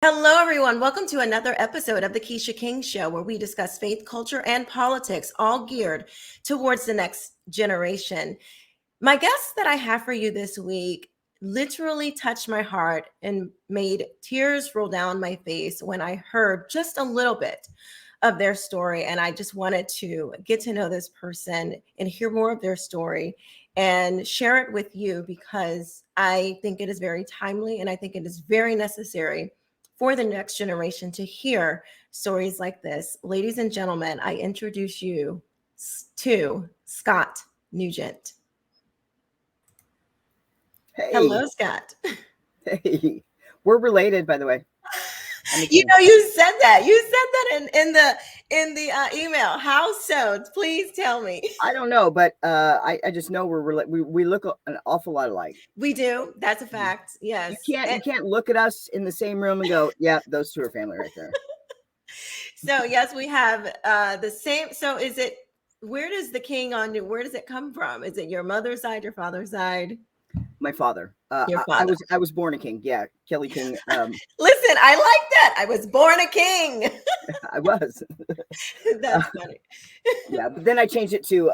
Hello, everyone. Welcome to another episode of the Quisha King Show, where we discuss faith, culture, and politics, all geared towards the next generation. My guest that I have for you this week literally touched my heart and made tears roll down my face when I heard just a little bit of their story. And I just wanted to get to know this person and hear more of their story and share it with you because I think it is very timely and I think it is very necessary for the next generation to hear stories like this. Ladies and gentlemen, I introduce you to Scott Nugent. Hey, Hello, Scott. hey, we're related, by the way. You said that. You said that in the email. How so? Please tell me. I don't know, but I just know we look an awful lot alike. We do. That's a fact. Yes. You can't look at us in the same room and go, yeah, those two are family right there. So yes, we have the same. So is it? Where does the king on you? Where does it come from? Is it your mother's side, your father's side? My father. Your father. I was born a king. Yeah, Kelly King. Listen, I like that. I was born a king. I was. That's funny. Yeah, but then I changed it to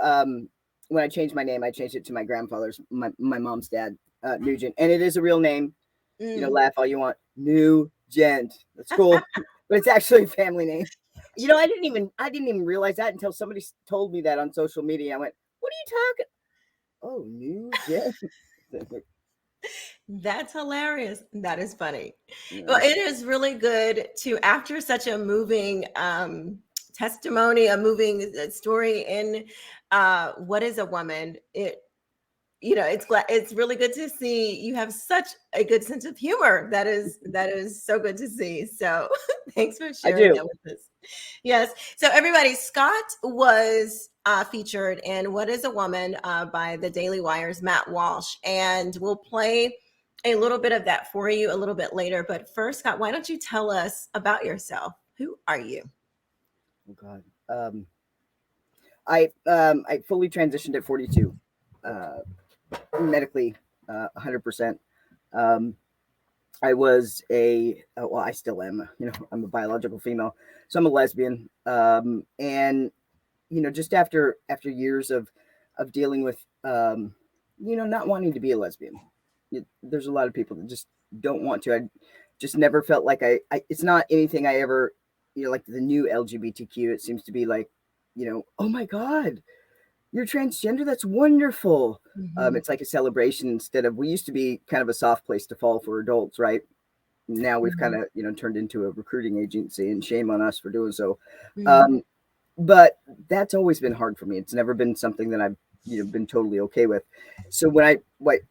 when I changed my name, I changed it to my grandfather's, my mom's dad, Nugent, and it is a real name. You know, laugh all you want. Nugent. That's cool, but it's actually a family name. You know, I didn't even realize that until somebody told me that on social media. I went, "What are you talking? Oh, Nugent." That's hilarious. That is funny. Yeah. Well, it is really good to, after such a moving testimony, a moving story in What is a Woman? It's really good to see you have such a good sense of humor. That is so good to see. So thanks for sharing that with us. Yes. So everybody, Scott was featured in What is a Woman by the Daily Wire's Matt Walsh. And we'll play a little bit of that for you a little bit later. But first, Scott, why don't you tell us about yourself? Who are you? Oh, God. I fully transitioned at 42, medically, 100%. I was well, I still am, I'm a biological female, so I'm a lesbian. And, just after years of dealing with, not wanting to be a lesbian, there's a lot of people that just don't want to. I just never felt like it's not anything I ever, like the new LGBTQ, it seems to be like, oh my God, you're transgender. That's wonderful. Mm-hmm. It's like a celebration instead of, we used to be kind of a soft place to fall for adults, right? Now we've kind of, turned into a recruiting agency, and shame on us for doing so. But that's always been hard for me. It's never been something that I've, been totally okay with. So when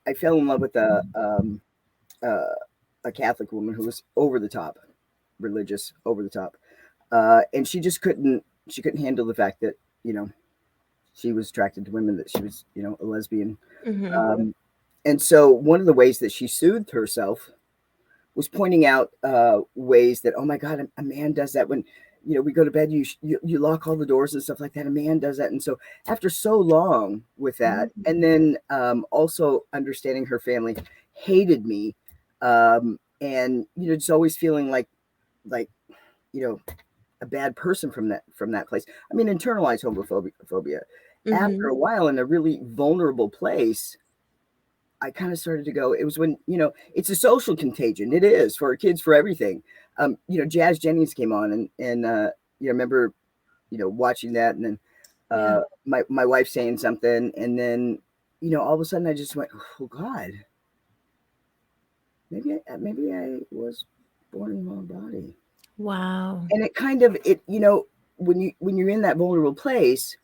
I fell in love with a Catholic woman who was over the top, religious, over the top. And she couldn't handle the fact that, she was attracted to women, that she was, a lesbian. And so one of the ways that she soothed herself was pointing out ways that, oh my God, a man does that when, we go to bed, you lock all the doors and stuff like that. A man does that. And so after so long with that, and then also understanding her family hated me, and, just always feeling like, a bad person from that place. I mean, internalized homophobia. After a while, in a really vulnerable place, I kind of started to go, it was when, it's a social contagion. It is for kids, for everything. Jazz Jennings came on and remember, watching that, and then my wife saying something, and then, all of a sudden I just went, oh God, maybe I was born in the wrong body. Wow. And it kind of, when you're in that vulnerable place,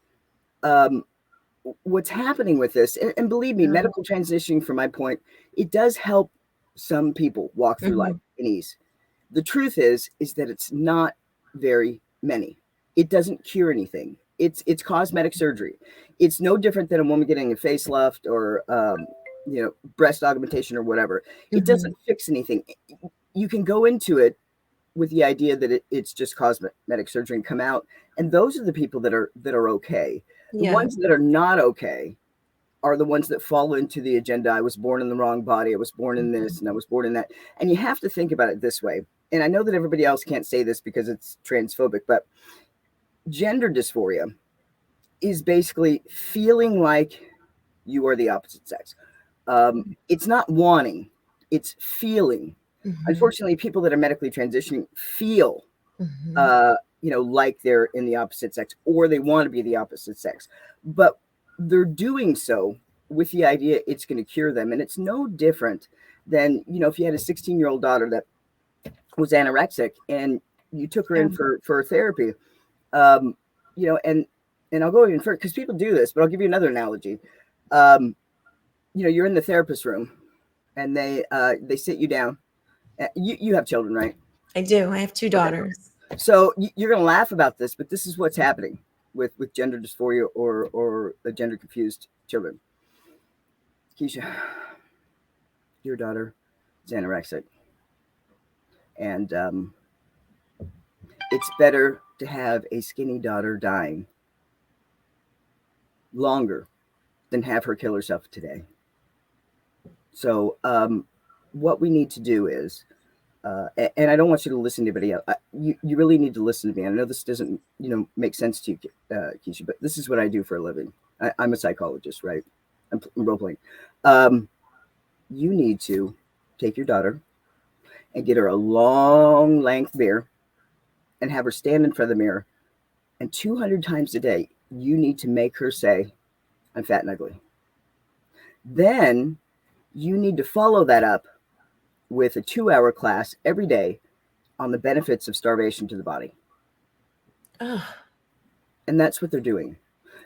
what's happening with this, and believe me, medical transitioning, from my point, it does help some people walk through life in ease. The truth is that it's not very many. It doesn't cure anything. It's cosmetic surgery. It's no different than a woman getting a facelift or breast augmentation or whatever. It doesn't fix anything. You can go into it with the idea that it's just cosmetic surgery and come out, and those are the people that are okay. The ones that are not okay are the ones that fall into the agenda. I was born in the wrong body. I was born in this, and I was born in that. And you have to think about it this way. and I know that everybody else can't say this because it's transphobic, but gender dysphoria is basically feeling like you are the opposite sex. It's not wanting, it's feeling. Unfortunately, people that are medically transitioning feel, like they're in the opposite sex, or they want to be the opposite sex, but they're doing so with the idea it's going to cure them. And it's no different than, if you had a 16-year-old daughter that was anorexic and you took her in for therapy, and I'll go even further because people do this, but I'll give you another analogy. You're in the therapist room and they sit you down. You have children, right? I do. I have 2 daughters. Okay. So you're going to laugh about this, but this is what's happening with gender dysphoria or the gender confused children. Quisha, your daughter is anorexic, and it's better to have a skinny daughter dying longer than have her kill herself today. So what we need to do is, and I don't want you to listen to anybody else. You really need to listen to me. I know this doesn't, make sense to you, Quisha, but this is what I do for a living. I'm a psychologist, right? I'm role playing. You need to take your daughter and get her a long length mirror and have her stand in front of the mirror. And 200 times a day, you need to make her say, "I'm fat and ugly." Then you need to follow that up with a 2-hour class every day on the benefits of starvation to the body. And that's what they're doing.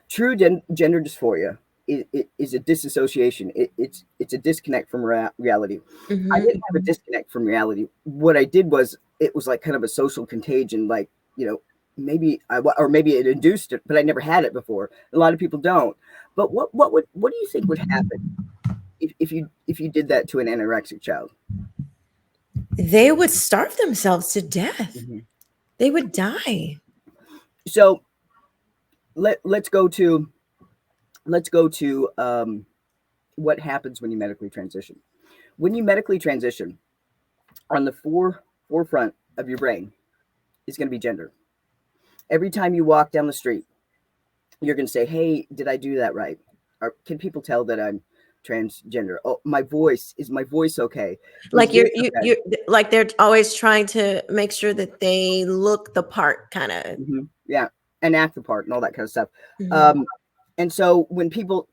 True gender dysphoria is a disassociation. It's a disconnect from reality. I didn't have a disconnect from reality. What I did was, it was like kind of a social contagion, like, maybe it induced it, but I never had it before. A lot of people don't. But what do you think would happen if you did that to an anorexic child? They would starve themselves to death. They would die. So let's go to what happens when you medically transition. When you medically transition, on the forefront of your brain is going to be gender. Every time you walk down the street, you're going to say, "Hey, did I do that right? Or can people tell that I'm transgender? Oh, my voice okay?" Like you're like they're always trying to make sure that they look the part, kind of. Yeah, and act the part and all that kind of stuff. And so when people,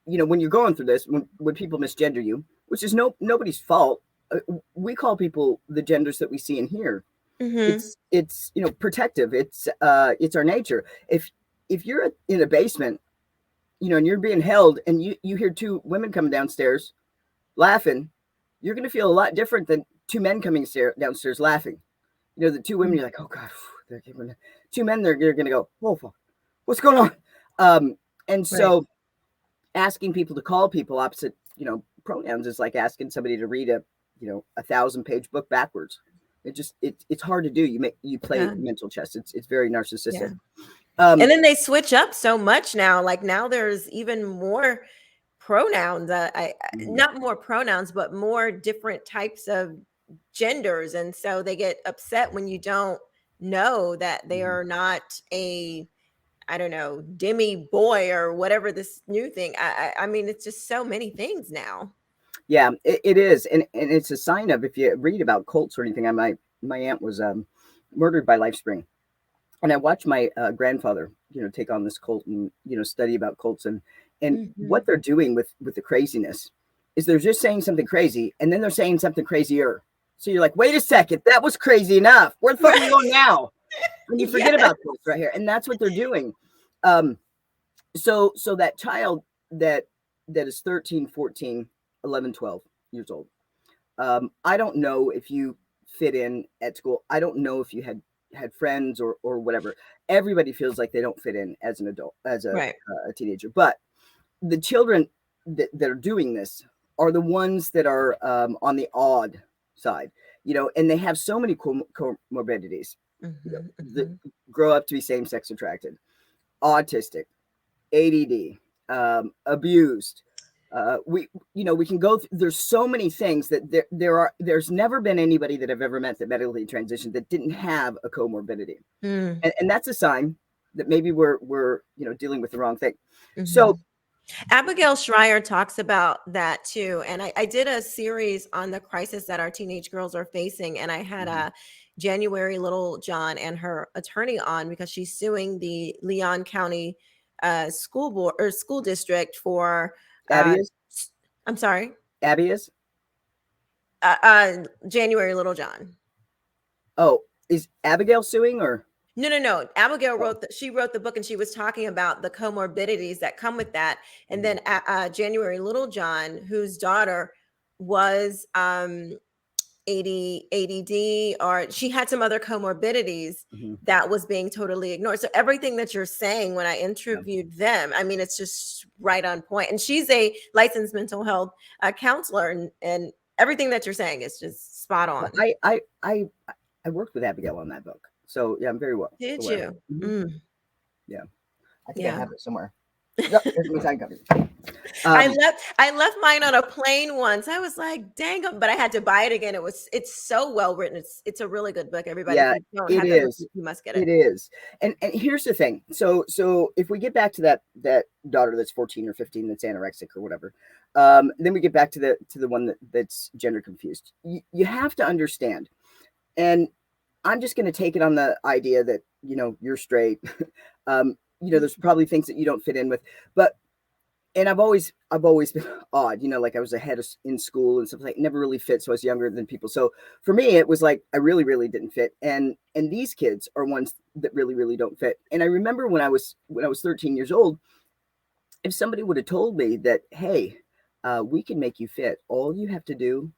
when you're going through this, when people misgender you, which is nobody's fault, we call people the genders that we see and hear. It's protective. It's our nature. If you're in a basement, and you're being held, and you hear 2 women coming downstairs laughing, you're going to feel a lot different than 2 men coming downstairs laughing. The 2 women, you're like, "Oh God, they're giving 2 men, they're going to go, "Oh, fuck, what's going on?" And so asking people to call people opposite, pronouns is like asking somebody to read a 1,000-page book backwards. It's hard to do. You play mental chess. It's very narcissistic. And then they switch up so much now. Like now there's even more pronouns. Not more pronouns, but more different types of genders. And so they get upset when you don't know that they are not a, I don't know, demi boy or whatever this new thing. I mean, it's just so many things now. Yeah, it is. And it's a sign of, if you read about cults or anything, my aunt was murdered by LifeSpring. And I watched my grandfather, take on this cult and, study about cults. And what they're doing with the craziness is they're just saying something crazy, and then they're saying something crazier. So you're like, wait a second, that was crazy enough. Where the fuck are we going now? And you forget about cults right here. And that's what they're doing. So that child that is 13, 14, 11, 12 years old, I don't know if you fit in at school. I don't know if you had friends or whatever. Everybody feels like they don't fit in as an adult, as a teenager. But the children that are doing this are the ones that are on the odd side, and they have so many comorbidities. That grow up to be same-sex attracted, autistic, ADD, abused, We can go there's so many things that there's never been anybody that I've ever met that medically transitioned that didn't have a comorbidity. And that's a sign that maybe we're dealing with the wrong thing. So Abigail Schreier talks about that too. And I did a series on the crisis that our teenage girls are facing. And I had a January Littlejohn and her attorney on because she's suing the Leon County school board or school district for Abby is? I'm sorry. Abby is? January Littlejohn. Oh, is Abigail suing or? No. Abigail wrote she wrote the book, and she was talking about the comorbidities that come with that. And then January Littlejohn, whose daughter was ADD, or she had some other comorbidities that was being totally ignored. So everything that you're saying when I interviewed them, I mean, it's just right on point. And she's a licensed mental health counselor, and everything that you're saying is just spot on. I worked with Abigail on that book. So yeah, I'm very well. Did aware. you? Yeah. I think I have it somewhere. Yep, here's my side copy. I left mine on a plane once. I was like, dang, but I had to buy it again. It's so well written. It's a really good book. Everybody, yeah, if you don't it have is. Book, you must get it. It is. And here's the thing. So if we get back to that daughter that's 14 or 15 that's anorexic or whatever, then we get back to the one that's gender confused. You have to understand, and I'm just going to take it on the idea that you're straight. There's probably things that you don't fit in with, and I've always been odd, like I was ahead in school and stuff like never really fit. So I was younger than people. So for me, it was like, I really, really didn't fit. And these kids are ones that really, really don't fit. And I remember when I was 13 years old, if somebody would have told me that, hey, we can make you fit. All you have to do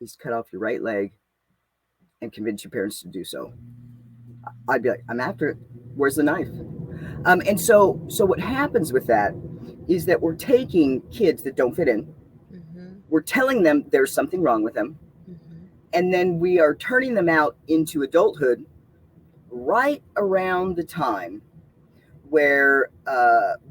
is cut off your right leg and convince your parents to do so, I'd be like, I'm after it. Where's the knife? And so what happens with that is that we're taking kids that don't fit in. We're telling them there's something wrong with them. And then we are turning them out into adulthood right around the time where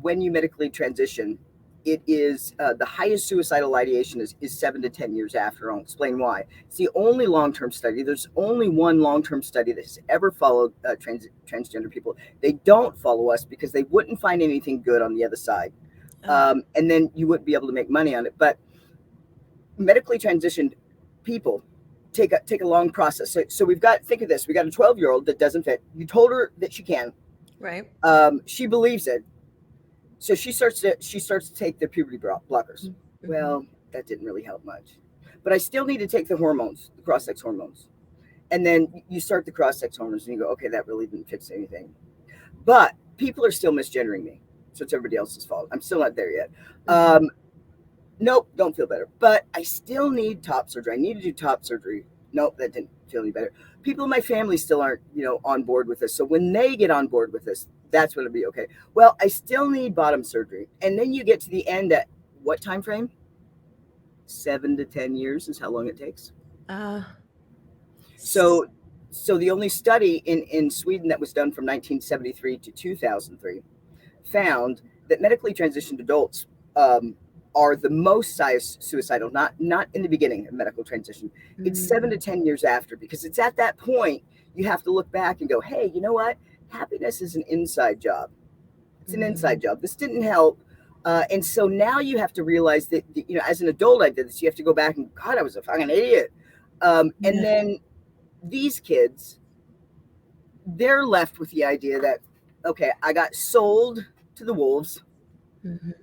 when you medically transition, it is the highest suicidal ideation is 7 to 10 years after. I'll explain why. It's the only long-term study. There's only one long-term study that has ever followed transgender people. They don't follow us because they wouldn't find anything good on the other side. And then you wouldn't be able to make money on it. But medically transitioned people take a long process. So we've got, think of this, we got a 12-year-old that doesn't fit. You told her that she can. Right. She believes it. So she starts to take the puberty blockers. Well, that didn't really help much. But I still need to take the hormones, the cross-sex hormones. And then you start the cross-sex hormones and you go, okay, that really didn't fix anything. But people are still misgendering me. So it's everybody else's fault. I'm still not there yet. Nope, don't feel better. But I still need top surgery. I need to do top surgery. Nope, that didn't feel any better. People in my family still aren't, on board with this. So when they get on board with this, that's when it'll be okay. Well, I still need bottom surgery. And then you get to the end at what time frame? 7 to 10 years is how long it takes. So the only study in Sweden that was done from 1973 to 2003 found that medically transitioned adults are the most suicidal, not in the beginning of medical transition. It's 7 to 10 years after, because it's at that point you have to look back and go, hey, you know what? Happiness is an inside job. It's an inside job. This didn't help. And so now you have to realize that, as an adult, I did this. You have to go back and, God, I was a fucking idiot. And then these kids, they're left with the idea that, okay, I got sold to the wolves.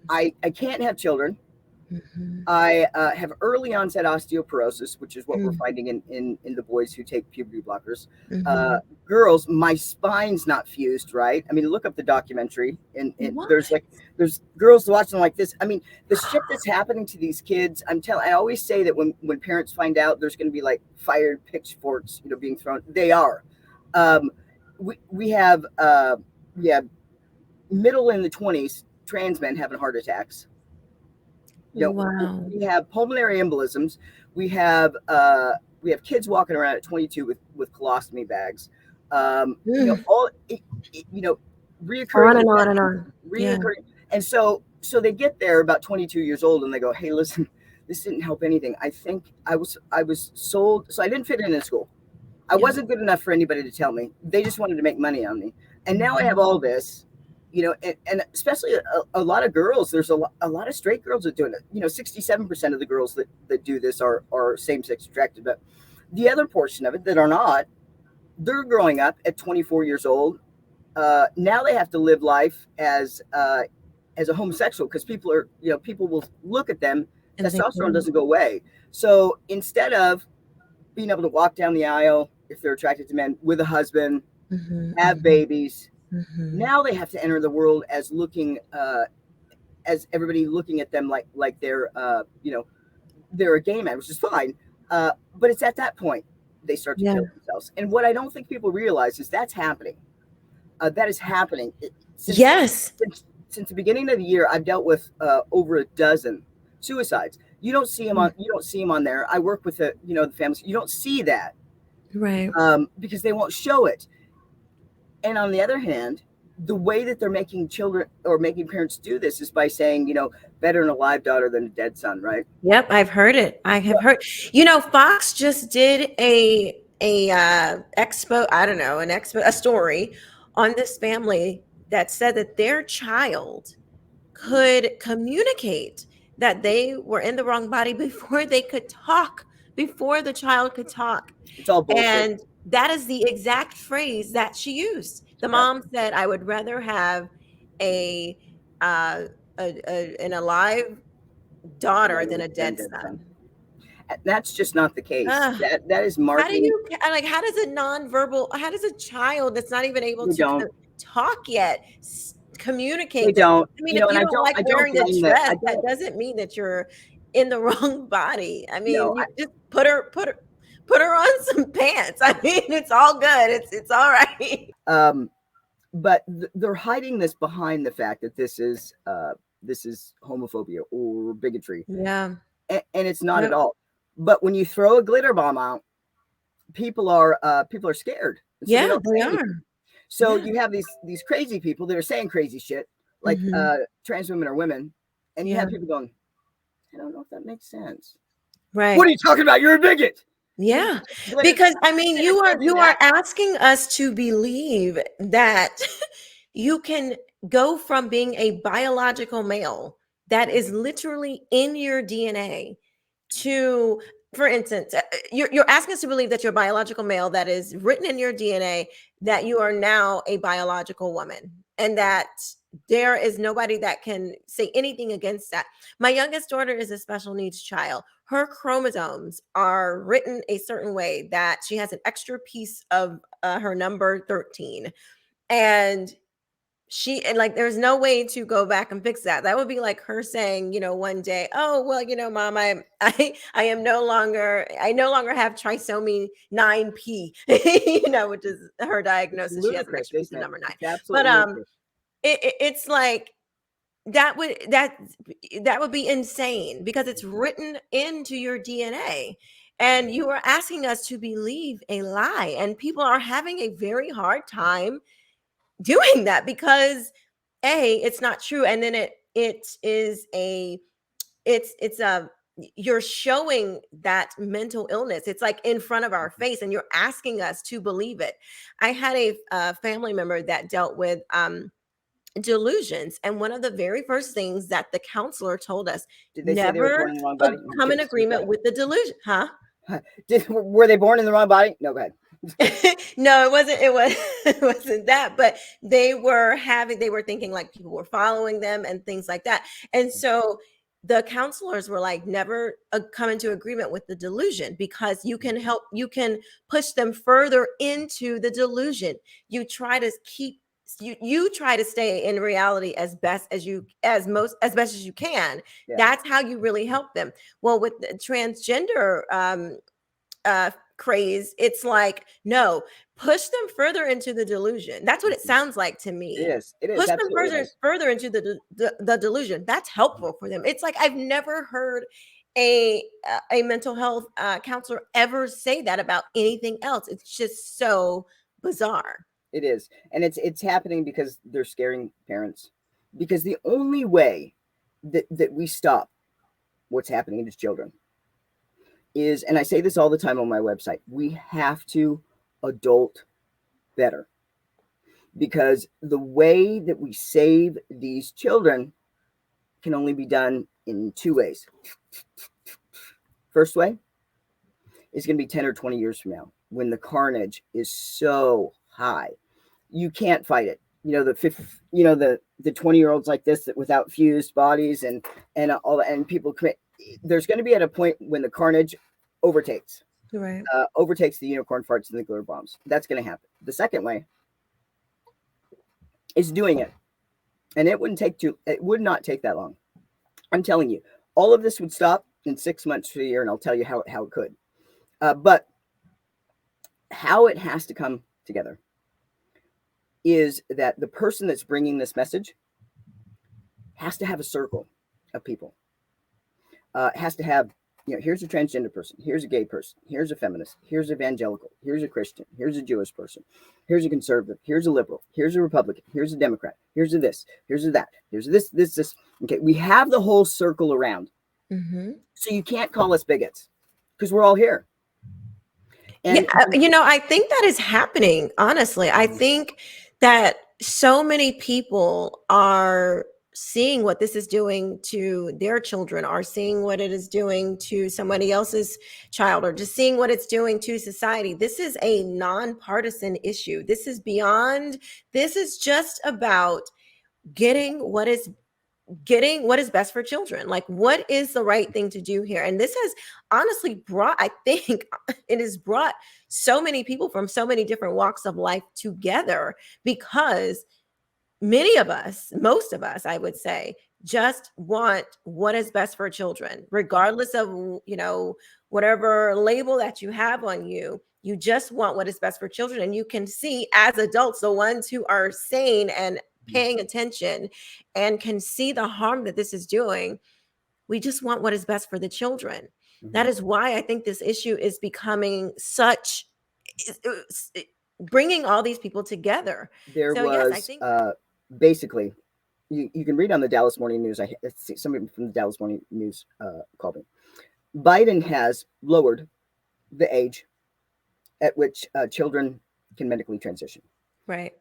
I can't have children. I have early onset osteoporosis, which is what we're finding in the boys who take puberty blockers. Girls, my spine's not fused right. I mean, look up the documentary, and there's girls watching like this. I mean, the shit that's happening to these kids. I always say that when parents find out, there's going to be like fired pitchforks, being thrown. They are. We have middle in the 20s trans men having heart attacks. Wow. We have pulmonary embolisms. We have kids walking around at 22 with colostomy bags. Reoccurring. On and on and on. Reoccurring. And so So they get there about 22 years old and they go, hey, listen, this didn't help anything. I think I was sold. So I didn't fit in school. I wasn't good enough for anybody to tell me. They just wanted to make money on me. And now I have all this, and especially a lot of girls, there's a lot of straight girls that do it. 67% of the girls that do this are same-sex attracted. But the other portion of it that are not, they're growing up at 24 years old. Now they have to live life as a homosexual because people will look at them. Testosterone doesn't go away. So instead of being able to walk down the aisle if they're attracted to men with a husband, have babies, now they have to enter the world as looking, as everybody looking at them like they're they're a gay man, which is fine. But it's at that point they start to kill themselves. And what I don't think people realize is that's happening. That is happening. Since the beginning of the year, I've dealt with over a dozen suicides. You don't see them on there. I work with the families. You don't see that, right? Because they won't show it. And on the other hand, the way that they're making children or making parents do this is by saying, better an alive daughter than a dead son, right? Yep, I've heard it. I have heard. Fox just did a expo. I don't know, a story on this family that said that their child could communicate that they were in the wrong body before they could talk, before the child could talk. It's all bullshit. And that is the exact phrase that she used. The mom said, I would rather have an alive daughter than a dead son. That's just not the case. That is marketing. How does a child that's not even able to talk yet communicate? They don't. I mean, if you don't like wearing a dress, that doesn't mean that you're in the wrong body. I mean, you just put her on some pants. I mean, it's all good. It's all right. But they're hiding this behind the fact that this is homophobia or bigotry. Yeah. And it's not at all. But when you throw a glitter bomb out, people are scared. So they are. So you have these crazy people that are saying crazy shit, like trans women are women, and you have people going, I don't know if that makes sense. Right. What are you talking about? You're a bigot. Yeah. Because I mean, you are asking us to believe that you can go from being a biological male that is literally in your DNA to, for instance, you're asking us to believe that you're a biological male that is written in your DNA, that you are now a biological woman, and that there is nobody that can say anything against that. My youngest daughter is a special needs child. Her chromosomes are written a certain way that she has an extra piece of her number 13. And there's no way to go back and fix that. That would be like her saying, one day, oh, well, Mom, I no longer have trisomy 9p, which is her diagnosis. She has an extra piece of number 9. But it's like that would be insane because it's written into your DNA. And you are asking us to believe a lie, and people are having a very hard time doing that because it's not true, and then you're showing that mental illness. It's like in front of our face, and you're asking us to believe it. I had a family member that dealt with delusions, and one of the very first things that the counselor told us, never come in agreement with the delusion. Were they born in the wrong body? No, go ahead. No, it wasn't that, but they were thinking like people were following them and things like that. And so the counselors were like, never come into agreement with the delusion, because you can push them further into the delusion. You try to stay in reality as best as you can. Yeah. That's how you really help them. Well, with the transgender craze, it's like, no, push them further into the delusion. That's what it sounds like to me. It is. Push them further into the delusion. That's helpful for them. It's like, I've never heard a mental health counselor ever say that about anything else. It's just so bizarre. It is. And it's happening because they're scaring parents. Because the only way that we stop what's happening to children is, and I say this all the time on my website, we have to adult better, because the way that we save these children can only be done in two ways. First way is going to be 10 or 20 years from now, when the carnage is so high. You can't fight it. The 20-year-olds like this, that without fused bodies and all that, and people commit. There's going to be at a point when the carnage overtakes the unicorn farts and the glitter bombs. That's going to happen. The second way is doing it, and it would not take that long. I'm telling you, all of this would stop in 6 months to a year, and I'll tell you how it could. But how it has to come together is that the person that's bringing this message has to have a circle of people. Has to have, here's a transgender person, here's a gay person, here's a feminist, here's evangelical, here's a Christian, here's a Jewish person, here's a conservative, here's a liberal, here's a Republican, here's a Democrat, here's a this, here's a that, here's this. Okay, we have the whole circle around. Mm-hmm. So you can't call us bigots, because we're all here. And I think that is happening, honestly. I think that so many people are seeing what this is doing to their children, are seeing what it is doing to somebody else's child, or just seeing what it's doing to society. This is a nonpartisan issue. This is just about getting what is best for children. Like, what is the right thing to do here? And this has honestly I think it has brought so many people from so many different walks of life together, because most of us, I would say, just want what is best for children, regardless of, whatever label that you have on you. You just want what is best for children. And you can see, as adults, the ones who are sane and paying attention and can see the harm that this is doing, we just want what is best for the children. Mm-hmm. That is why I think this issue is becoming bringing all these people together. Basically, you can read on the Dallas Morning News. Somebody from the Dallas Morning News called me. Biden has lowered the age at which children can medically transition. Right.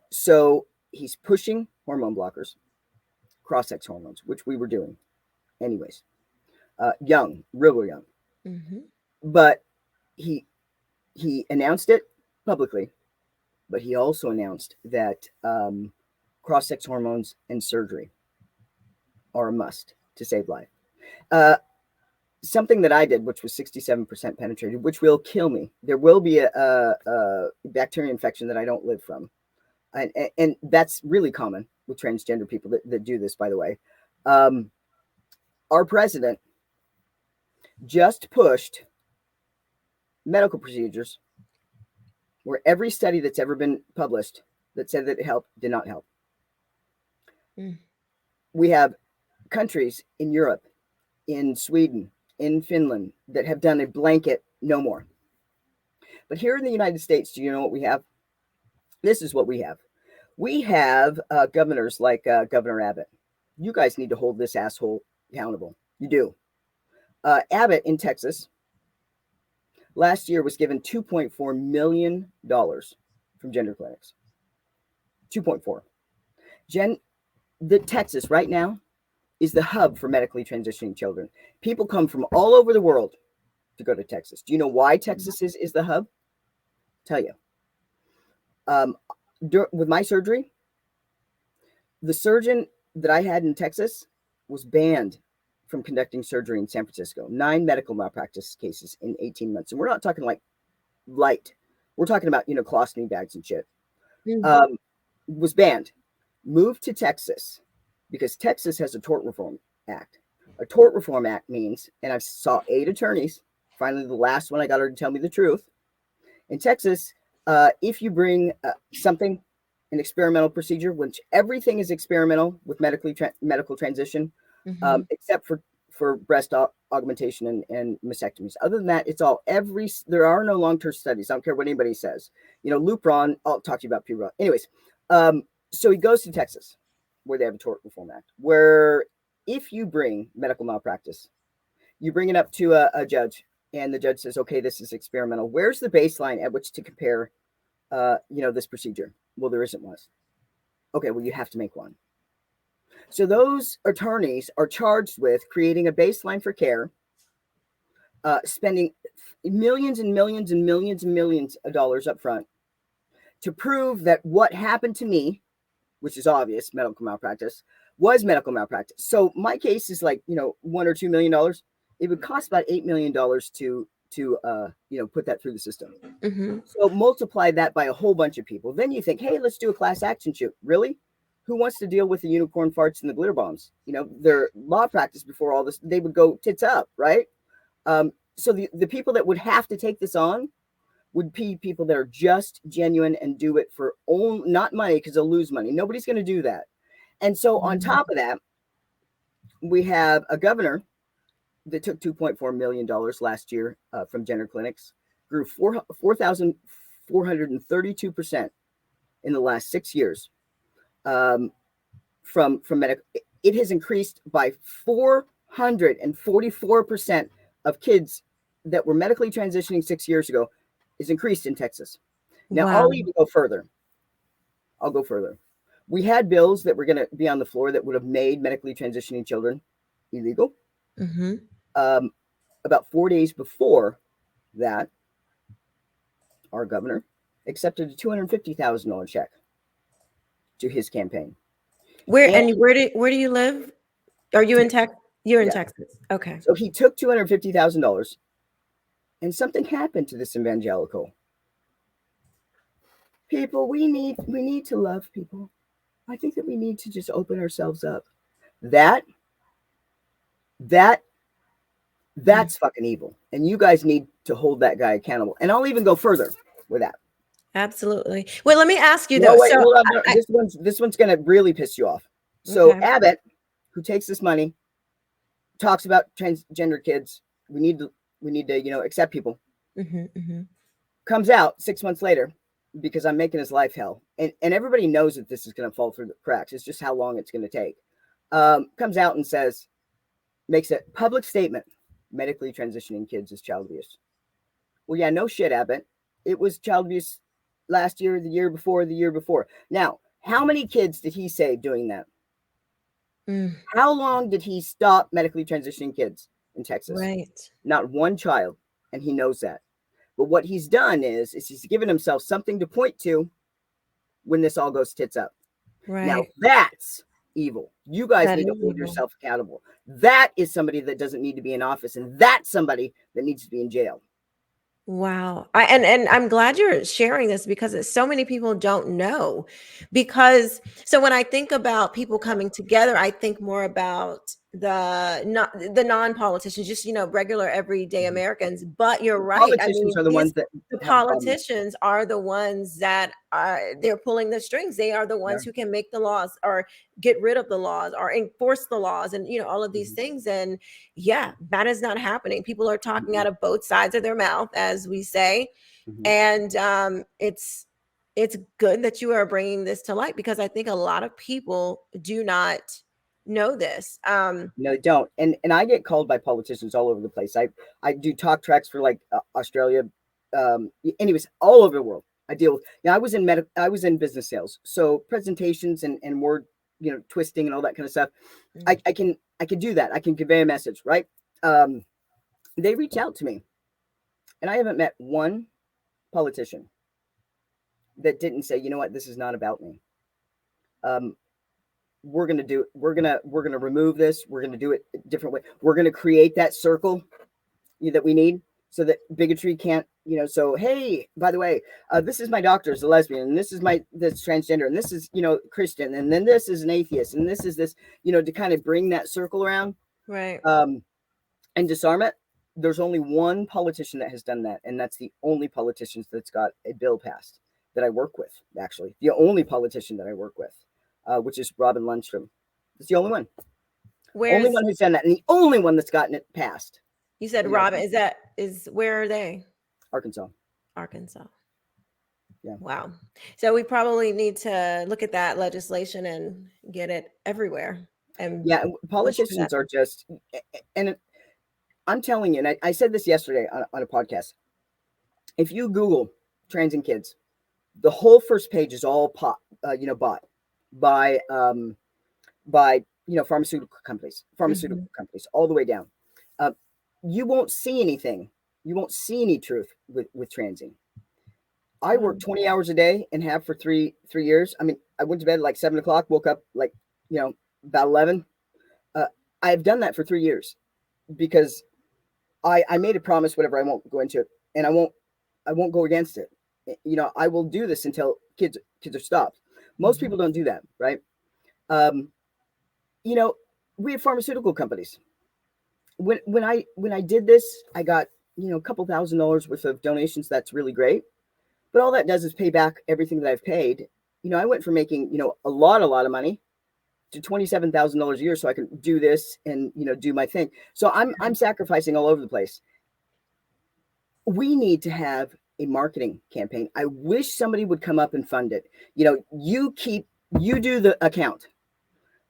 So he's pushing hormone blockers, cross-sex hormones, which we were doing anyways. Young, real young. Mm-hmm. But he announced it publicly, but he also announced that cross-sex hormones and surgery are a must to save life. Something that I did, which was 67% penetrated, which will kill me. There will be a bacteria infection that I don't live from. And that's really common with transgender people that do this, by the way. Our president just pushed medical procedures where every study that's ever been published that said that it helped did not help. We have countries in Europe, in Sweden, in Finland, that have done a blanket no more. But here in the United States, do you know what we have? This is what we have. We have governors like Governor Abbott. You guys need to hold this asshole accountable. You do. Abbott in Texas last year was given $2.4 million from gender clinics. 2.4. The Texas right now is the hub for medically transitioning children. People come from all over the world to go to Texas. Do you know why Texas is the hub? Tell you. With my surgery, the surgeon that I had in Texas was banned from conducting surgery in San Francisco. 9 medical malpractice cases in 18 months. And we're not talking like light. We're talking about, colostomy bags and shit. Mm-hmm. Was banned. Moved to Texas because Texas has a tort reform act. A tort reform act means, and I saw 8 attorneys, finally the last one I got her to tell me the truth. In Texas, if you bring an experimental procedure, which everything is experimental with medical transition, mm-hmm. Except for breast augmentation and mastectomies. Other than that, it's all there are no long-term studies. I don't care what anybody says. Lupron, I'll talk to you about puberty. Anyways, so he goes to Texas, where they have a tort reform act, where if you bring medical malpractice, you bring it up to a judge, and the judge says, okay, this is experimental. Where's the baseline at which to compare, this procedure? Well, there isn't one. Okay, well, you have to make one. So those attorneys are charged with creating a baseline for care, spending millions and millions and millions and millions of dollars up front to prove that what happened to me, which is obvious, medical malpractice, was medical malpractice. So my case is like, $1 or $2 million. It would cost about $8 million to put that through the system. Mm-hmm. So multiply that by a whole bunch of people. Then you think, hey, let's do a class action suit. Really? Who wants to deal with the unicorn farts and the glitter bombs? Their law practice before all this, they would go tits up, right? So the people that would have to take this on would be people that are just genuine and do it for not money, because they'll lose money. Nobody's going to do that. And so on top of that, we have a governor that took $2.4 million last year from gender clinics, grew 4,432% in the last 6 years from medical. It has increased by 444% of kids that were medically transitioning 6 years ago is increased in Texas. Now, Wow. I'll even go further. I'll go further. We had bills that were going to be on the floor that would have made medically transitioning children illegal. Mm-hmm. About 4 days before that, our governor accepted a $250,000 check to his campaign. Where do you live? Are you in Texas? You're in Texas. Okay. So he took $250,000, and something happened to this evangelical. People, we need to love people. I think that we need to just open ourselves up. That's fucking evil. And you guys need to hold that guy accountable. And I'll even go further with that. Absolutely. Well, let me ask you No, though. wait, hold on. This one's going to really piss you off. So Okay. Abbott, who takes this money, talks about transgender kids. We need to accept people. Mm-hmm, mm-hmm. Comes out 6 months later, because I'm making his life hell. And everybody knows that this is going to fall through the cracks. It's just how long it's going to take. Comes out and makes a public statement, medically transitioning kids is child abuse. Well, yeah, no shit, Abbott. It was child abuse last year, the year before, the year before. Now, how many kids did he save doing that? How long did he stop medically transitioning kids in Texas? Right. Not one child. And he knows that. But what he's done is he's given himself something to point to when this all goes tits up. Right. Now, that's evil. You guys need to hold yourself accountable. That is somebody that doesn't need to be in office, and that's somebody that needs to be in jail. Wow. And I'm glad you're sharing this, because so many people don't know. So when I think about people coming together, I think more about the non-politicians, just regular everyday Americans. But you're right. Politicians are the ones that the politicians are the ones that they're pulling the strings. They are the ones who can make the laws, or get rid of the laws, or enforce the laws, and all of these things. And that is not happening. People are talking out of both sides of their mouth, as we say. And it's good that you are bringing this to light, because I think a lot of people do not know this. No, they don't. And I get called by politicians all over the place. I do talk tracks for like Australia, anyways, all over the world. I deal with. I was in business sales, so presentations and word twisting and all that kind of stuff. I can do that. I can convey a message, right? They reach out to me, and I haven't met one politician that didn't say, you know what, this is not about me. We're going to remove this. We're going to do it a different way. We're going to create that circle that we need, so that bigotry can't, so, hey, by the way, this is my doctor is a lesbian, and this is this transgender, and this is, Christian, and then this is an atheist, and this is this, to kind of bring that circle around. Right. And disarm it. There's only one politician that has done that. And that's the only politician that's got a bill passed that I work with, actually. The only politician that I work with, which is Robin Lundstrom. It's the only one. Only one who's done that. And the only one that's gotten it passed. You said Robin. Where are they? Arkansas. Yeah. Wow. So we probably need to look at that legislation and get it everywhere. and Yeah, push for that. politicians are just, and I'm telling you, and I said this yesterday on a podcast. If you Google trans and kids, the whole first page is all bought by pharmaceutical companies, all the way down. Uh, you won't see anything. You won't see any truth with transing. I work 20 hours a day and have for three years. I mean, I went to bed at like 7 o'clock, woke up like, about 11. I've done that for 3 years because I made a promise, whatever. I won't go into it, and I won't go against it. I will do this until kids are stopped. Most people don't do that, right? We have pharmaceutical companies. When I did this, I got a couple $1,000s worth of donations. That's really great, but all that does is pay back everything that I've paid. I went from making a lot of money to $27,000 a year, so I can do this and do my thing. So I'm sacrificing all over the place. We need to have a marketing campaign. I wish somebody would come up and fund it. You do the account.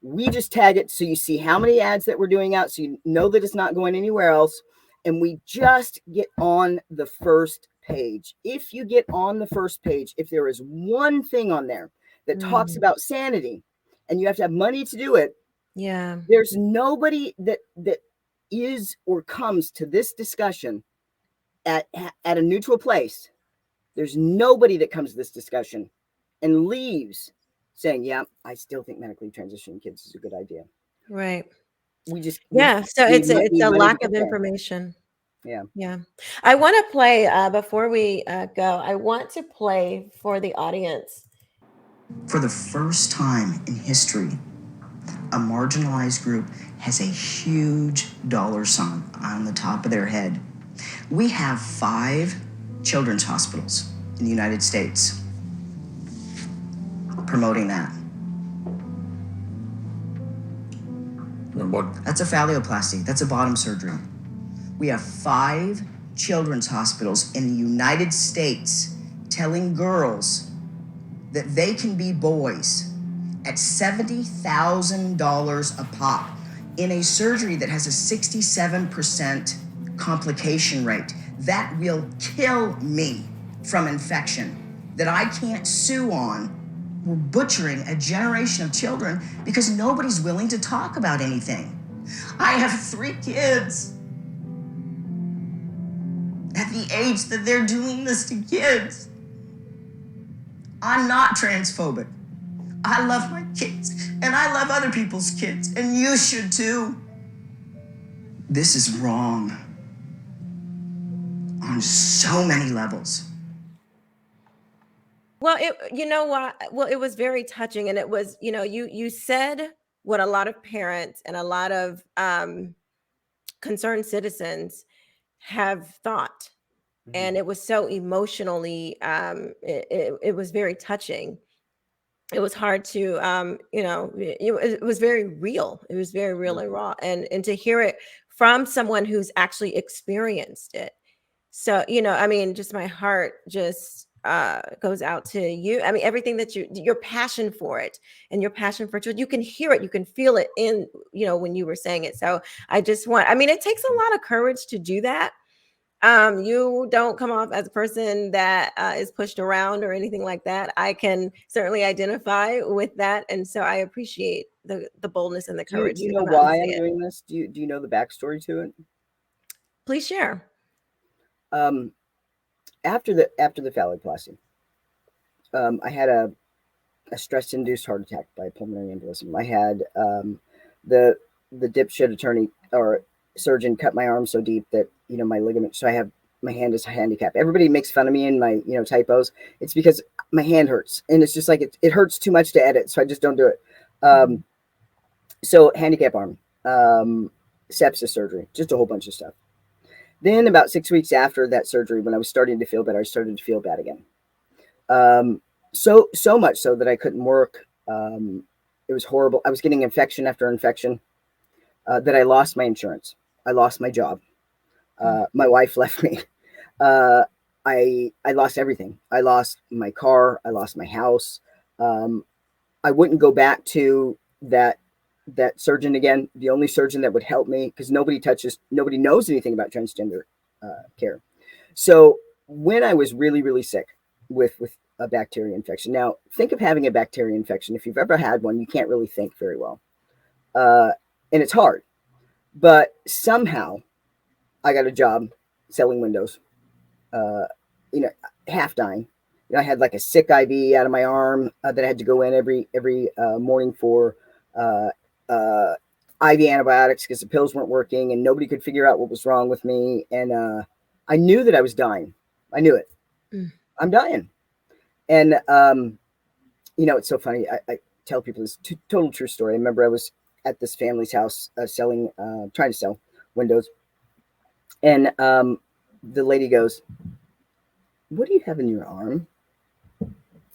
We just tag it so you see how many ads that we're doing out, so you know that it's not going anywhere else. And we just get on the first page. If you get on the first page, if there is one thing on there that talks about sanity, and you have to have money to do it, there's nobody that is or comes to this discussion at a neutral place. There's nobody that comes to this discussion and leaves saying, yeah, I still think medically transitioning kids is a good idea. Right. So it's a lack of information. Yeah. I want to play, before we go, I want to play for the audience. For the first time in history, a marginalized group has a huge dollar sign on the top of their head. We have 5 children's hospitals in the United States promoting that. What? That's a phalloplasty. That's a bottom surgery. We have 5 children's hospitals in the United States telling girls that they can be boys at $70,000 a pop in a surgery that has a 67% complication rate. That will kill me from infection that I can't sue on. We're butchering a generation of children because nobody's willing to talk about anything. I have 3 kids. At the age that they're doing this to kids, I'm not transphobic. I love my kids, and I love other people's kids, and you should too. This is wrong on so many levels. Well, it was very touching, and it was, you said what a lot of parents and a lot of concerned citizens have thought, and it was so emotionally, it was very touching. It was hard to, it was very real. It was very real and raw, and to hear it from someone who's actually experienced it. So, I mean, just my heart just goes out to you. I mean, everything that your passion for it and your passion for children, you can hear it, you can feel it in, when you were saying it. So I mean, it takes a lot of courage to do that. You don't come off as a person that is pushed around or anything like that. I can certainly identify with that, and so I appreciate the boldness and the courage. Do you know why I'm doing this? Do you know the backstory to it? Please share. After the phalloplasty, I had a stress-induced heart attack by pulmonary embolism. I had the dipshit attorney or surgeon cut my arm so deep that my ligament. So I have my hand is handicapped. Everybody makes fun of me and my typos. It's because my hand hurts, and it's just like it hurts too much to edit, so I just don't do it. So handicap arm, sepsis surgery, just a whole bunch of stuff. Then about 6 weeks after that surgery, when I was starting to feel better, I started to feel bad again. So much so that I couldn't work. It was horrible. I was getting infection after infection, that I lost my insurance. I lost my job. My wife left me. I lost everything. I lost my car. I lost my house. I wouldn't go back to that that surgeon again, the only surgeon that would help me, because nobody knows anything about transgender care. So when I was really, really sick with a bacteria infection, now think of having a bacteria infection. If you've ever had one, you can't really think very well. And it's hard, but somehow I got a job selling windows, half dying. I had like a sick IV out of my arm that I had to go in every morning for IV antibiotics because the pills weren't working and nobody could figure out what was wrong with me. And I knew that I was dying. I knew it. I'm dying. And, it's so funny. I tell people this total true story. I remember I was at this family's house trying to sell windows. And the lady goes, "What do you have in your arm?"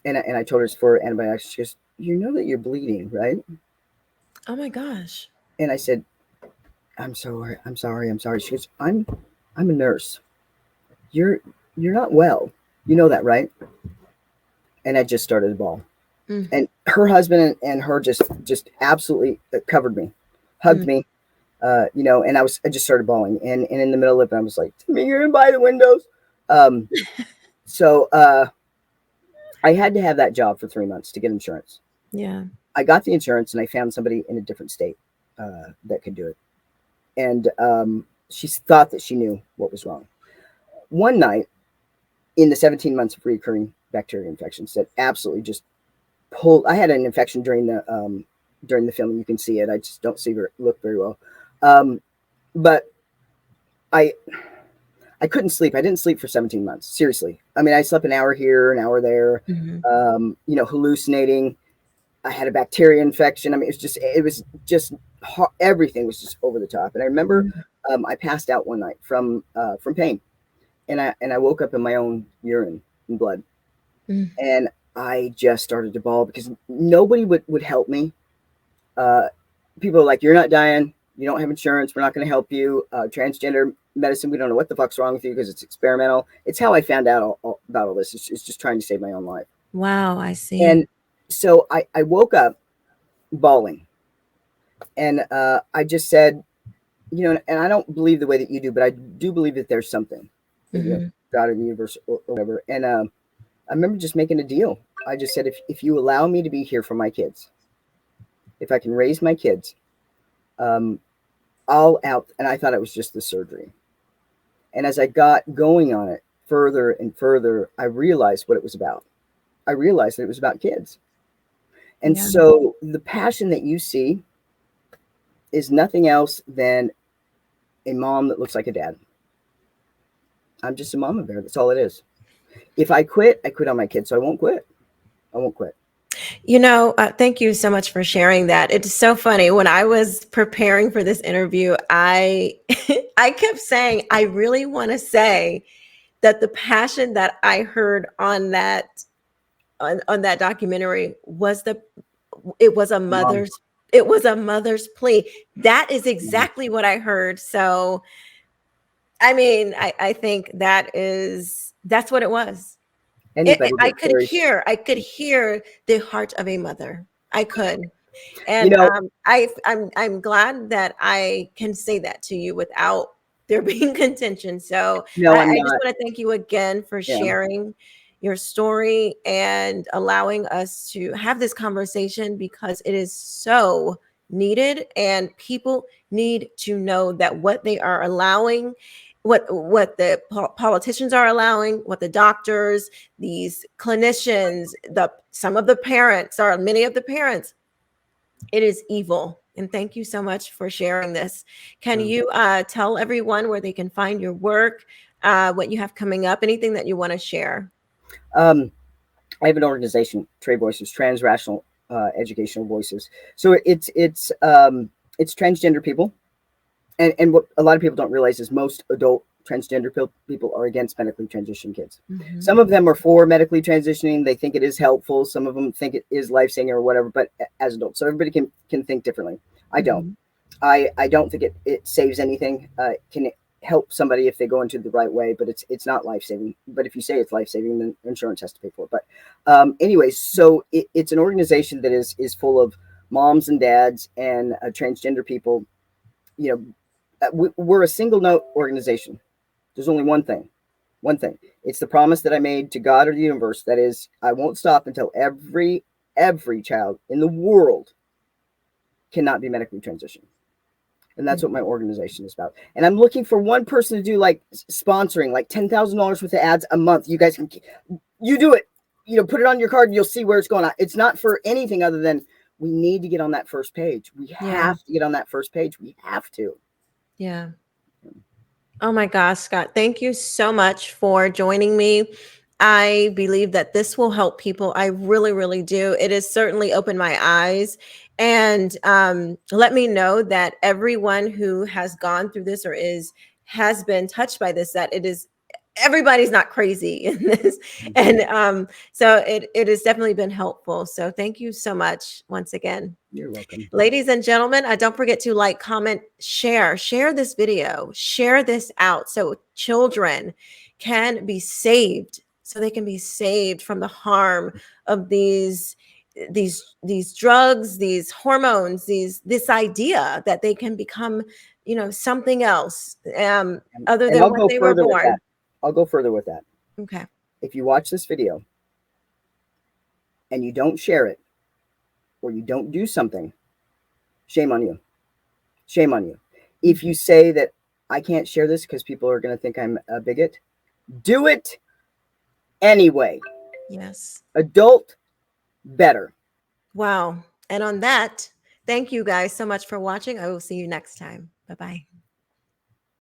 And I told her it's for antibiotics. She goes, "You know that you're bleeding, right?" Oh my gosh. And I said, I'm sorry. She goes, I'm a nurse. You're not well. You know that, right? And I just started to bawl. And her husband and her just absolutely covered me, hugged me, and I just started bawling. And in the middle of it, I was like, "You're gonna buy the windows." So I had to have that job for 3 months to get insurance. Yeah. I got the insurance and I found somebody in a different state that could do it. And she thought that she knew what was wrong. One night in the 17 months of recurring bacteria infections that absolutely just pulled. I had an infection during the film. You can see it. I just don't look very well. But I couldn't sleep. I didn't sleep for 17 months. Seriously. I mean, I slept an hour here, an hour there, hallucinating. I had a bacteria infection. I mean, it was just everything was just over the top. And I remember I passed out one night from pain, and I woke up in my own urine and blood, and I just started to bawl because nobody would help me. People are like, "You're not dying. You don't have insurance. We're not going to help you. Transgender medicine, we don't know what the fuck's wrong with you because it's experimental." It's how I found out about all this. It's just trying to save my own life. Wow, I see. And so I woke up bawling, and I just said, and I don't believe the way that you do, but I do believe that there's something, God in the universe or whatever. And I remember just making a deal. I just said, if you allow me to be here for my kids, if I can raise my kids, I'll out. And I thought it was just the surgery. And as I got going on it further and further, I realized what it was about. I realized that it was about kids. And so the passion that you see is nothing else than a mom that looks like a dad. I'm just a mama bear. That's all it is. If I quit, I quit on my kids. So I won't quit. Thank you so much for sharing that. It's so funny. When I was preparing for this interview, I I kept saying, I really want to say that the passion that I heard on that documentary was it was a mother's plea. That is exactly what I heard. So, I mean, I think that's what it was. I could hear the heart of a mother. I could. And I'm glad that I can say that to you without there being contention. So I just want to thank you again for sharing your story and allowing us to have this conversation because it is so needed and people need to know that what they are allowing, what the politicians are allowing, what the doctors, these clinicians, many of the parents, it is evil. And thank you so much for sharing this. Can you tell everyone where they can find your work, what you have coming up, anything that you want to share? I have an organization, Trade Voices, Transrational Educational Voices. So it's transgender people. And what a lot of people don't realize is most adult transgender people are against medically transitioned kids. Some of them are for medically transitioning. They think it is helpful. Some of them think it is life-saving or whatever, but as adults. So everybody can think differently. I don't. I don't think it saves anything. Can help somebody if they go into the right way, but it's not life-saving. But if you say it's life-saving, then insurance has to pay for it. But anyways, so it's an organization that is full of moms and dads and transgender people, we're a single note organization. There's only one thing. It's the promise that I made to God or the universe. That is, I won't stop until every child in the world cannot be medically transitioned. And that's what my organization is about. And I'm looking for one person to do like sponsoring, like $10,000 worth of ads a month. You guys you do it, put it on your card and you'll see where it's going. It's not for anything other than we need to get on that first page. We have to get on that first page. We have to. Yeah. Oh my gosh, Scott, thank you so much for joining me. I believe that this will help people. I really, really do. It has certainly opened my eyes. And let me know that everyone who has gone through this or has been touched by this, that it is, everybody's not crazy in this. And so it has definitely been helpful. So thank you so much once again. You're welcome. Ladies and gentlemen, don't forget to like, comment, share this video, share this out so children can be saved, so they can be saved from the harm of these drugs, these hormones, this idea that they can become, something else other than what they were born. I'll go further with that. Okay. If you watch this video and you don't share it or you don't do something, shame on you. Shame on you. If you say that I can't share this because people are going to think I'm a bigot, do it anyway. Yes. Adult better. Wow. And on that, thank you guys so much for watching. I will see you next time. Bye-bye.